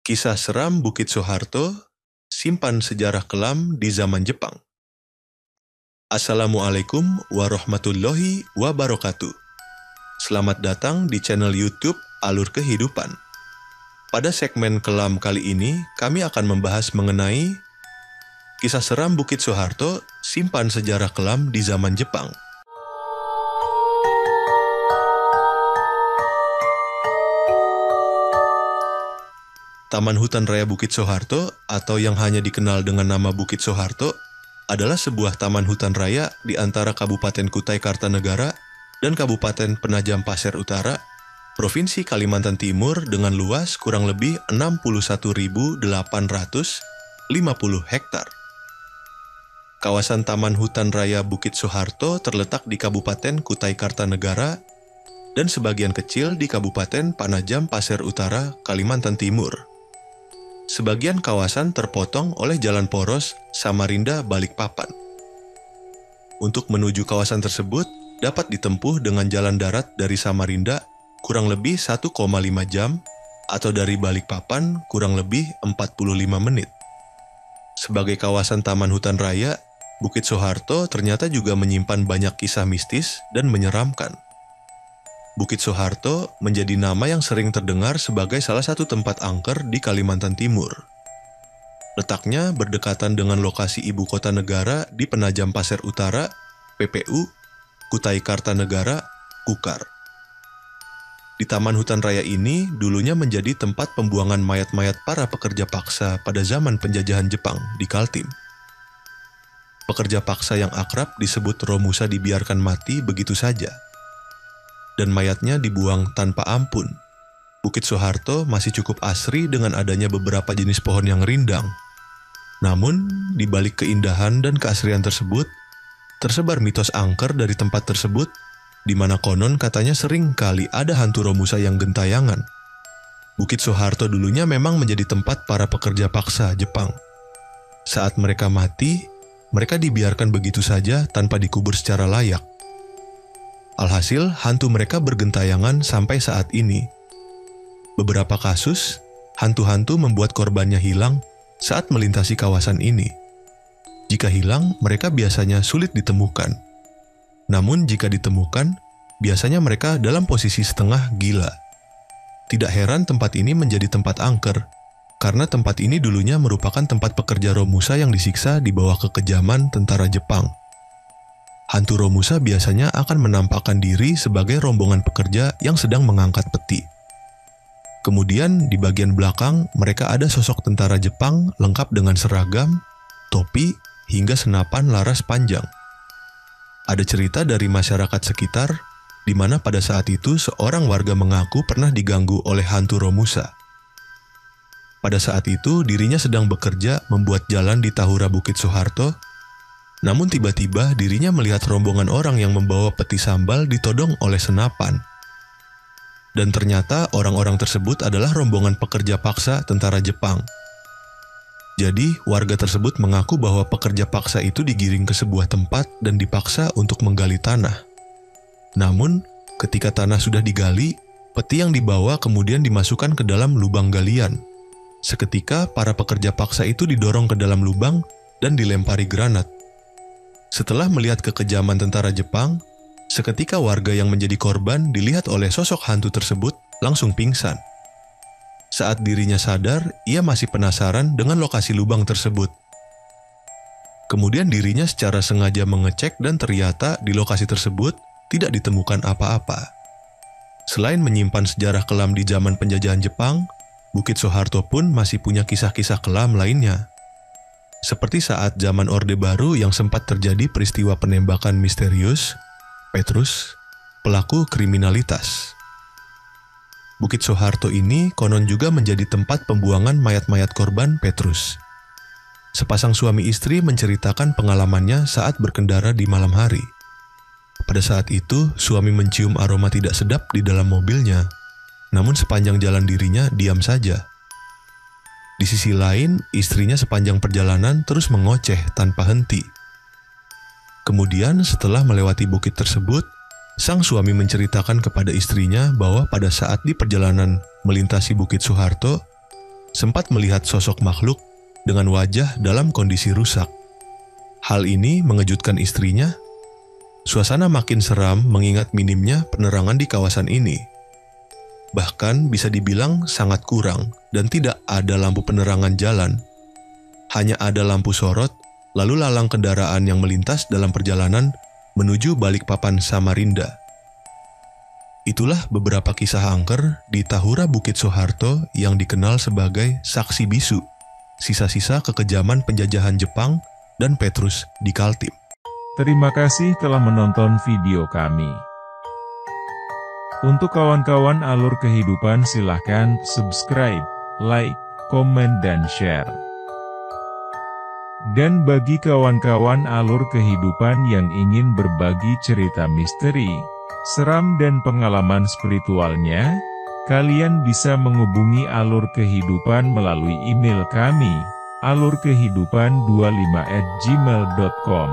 Kisah seram Bukit Soeharto, simpan sejarah kelam di zaman Jepang. Assalamualaikum warahmatullahi wabarakatuh. Selamat datang di channel YouTube Alur Kehidupan. Pada segmen kelam kali ini, kami akan membahas mengenai kisah seram Bukit Soeharto, simpan sejarah kelam di zaman Jepang. Taman Hutan Raya Bukit Soeharto, atau yang hanya dikenal dengan nama Bukit Soeharto, adalah sebuah taman hutan raya di antara Kabupaten Kutai Kartanegara dan Kabupaten Penajam Pasir Utara, Provinsi Kalimantan Timur dengan luas kurang lebih 61.850 hektar. Kawasan Taman Hutan Raya Bukit Soeharto terletak di Kabupaten Kutai Kartanegara dan sebagian kecil di Kabupaten Penajam Pasir Utara, Kalimantan Timur. Sebagian kawasan terpotong oleh jalan poros Samarinda Balikpapan. Untuk menuju kawasan tersebut dapat ditempuh dengan jalan darat dari Samarinda kurang lebih 1,5 jam atau dari Balikpapan kurang lebih 45 menit. Sebagai kawasan taman hutan raya, Bukit Soeharto ternyata juga menyimpan banyak kisah mistis dan menyeramkan. Bukit Soeharto menjadi nama yang sering terdengar sebagai salah satu tempat angker di Kalimantan Timur. Letaknya berdekatan dengan lokasi ibu kota negara di Penajam Pasir Utara, PPU, Kutai Kartanegara, Kukar. Di Taman Hutan Raya ini dulunya menjadi tempat pembuangan mayat-mayat para pekerja paksa pada zaman penjajahan Jepang di Kaltim. Pekerja paksa yang akrab disebut Romusa dibiarkan mati begitu saja, dan mayatnya dibuang tanpa ampun. Bukit Soeharto masih cukup asri dengan adanya beberapa jenis pohon yang rindang. Namun, di balik keindahan dan keasrian tersebut, tersebar mitos angker dari tempat tersebut, di mana konon katanya sering kali ada hantu Romusa yang gentayangan. Bukit Soeharto dulunya memang menjadi tempat para pekerja paksa Jepang. Saat mereka mati, mereka dibiarkan begitu saja tanpa dikubur secara layak. Alhasil, hantu mereka bergentayangan sampai saat ini. Beberapa kasus, hantu-hantu membuat korbannya hilang saat melintasi kawasan ini. Jika hilang, mereka biasanya sulit ditemukan. Namun jika ditemukan, biasanya mereka dalam posisi setengah gila. Tidak heran tempat ini menjadi tempat angker, karena tempat ini dulunya merupakan tempat pekerja Romusa yang disiksa di bawah kekejaman tentara Jepang. Hantu Romusa biasanya akan menampakkan diri sebagai rombongan pekerja yang sedang mengangkat peti. Kemudian di bagian belakang mereka ada sosok tentara Jepang lengkap dengan seragam, topi, hingga senapan laras panjang. Ada cerita dari masyarakat sekitar, di mana pada saat itu seorang warga mengaku pernah diganggu oleh hantu Romusa. Pada saat itu dirinya sedang bekerja membuat jalan di Tahura Bukit Soeharto. Namun tiba-tiba dirinya melihat rombongan orang yang membawa peti sambal ditodong oleh senapan. Dan ternyata orang-orang tersebut adalah rombongan pekerja paksa tentara Jepang. Jadi warga tersebut mengaku bahwa pekerja paksa itu digiring ke sebuah tempat dan dipaksa untuk menggali tanah. Namun ketika tanah sudah digali, peti yang dibawa kemudian dimasukkan ke dalam lubang galian. Seketika para pekerja paksa itu didorong ke dalam lubang dan dilempari granat. Setelah melihat kekejaman tentara Jepang, seketika warga yang menjadi korban dilihat oleh sosok hantu tersebut langsung pingsan. Saat dirinya sadar, ia masih penasaran dengan lokasi lubang tersebut. Kemudian dirinya secara sengaja mengecek dan ternyata di lokasi tersebut tidak ditemukan apa-apa. Selain menyimpan sejarah kelam di zaman penjajahan Jepang, Bukit Soeharto pun masih punya kisah-kisah kelam lainnya. Seperti saat zaman Orde Baru yang sempat terjadi peristiwa penembakan misterius, Petrus, pelaku kriminalitas. Bukit Soeharto ini konon juga menjadi tempat pembuangan mayat-mayat korban Petrus. Sepasang suami istri menceritakan pengalamannya saat berkendara di malam hari. Pada saat itu, suami mencium aroma tidak sedap di dalam mobilnya, namun sepanjang jalan dirinya diam saja. Di sisi lain, istrinya sepanjang perjalanan terus mengoceh tanpa henti. Kemudian setelah melewati bukit tersebut, sang suami menceritakan kepada istrinya bahwa pada saat di perjalanan melintasi Bukit Soeharto, sempat melihat sosok makhluk dengan wajah dalam kondisi rusak. Hal ini mengejutkan istrinya. Suasana makin seram mengingat minimnya penerangan di kawasan ini. Bahkan bisa dibilang sangat kurang dan tidak ada lampu penerangan jalan. Hanya ada lampu sorot, lalu lalang kendaraan yang melintas dalam perjalanan menuju Balikpapan, Samarinda. Itulah beberapa kisah angker di Tahura Bukit Soeharto yang dikenal sebagai saksi bisu, sisa-sisa kekejaman penjajahan Jepang dan Petrus di Kaltim. Terima kasih telah menonton video kami. Untuk kawan-kawan alur kehidupan silahkan subscribe, like, komen dan share. Dan bagi kawan-kawan alur kehidupan yang ingin berbagi cerita misteri, seram dan pengalaman spiritualnya, kalian bisa menghubungi alur kehidupan melalui email kami, alurkehidupan25@gmail.com.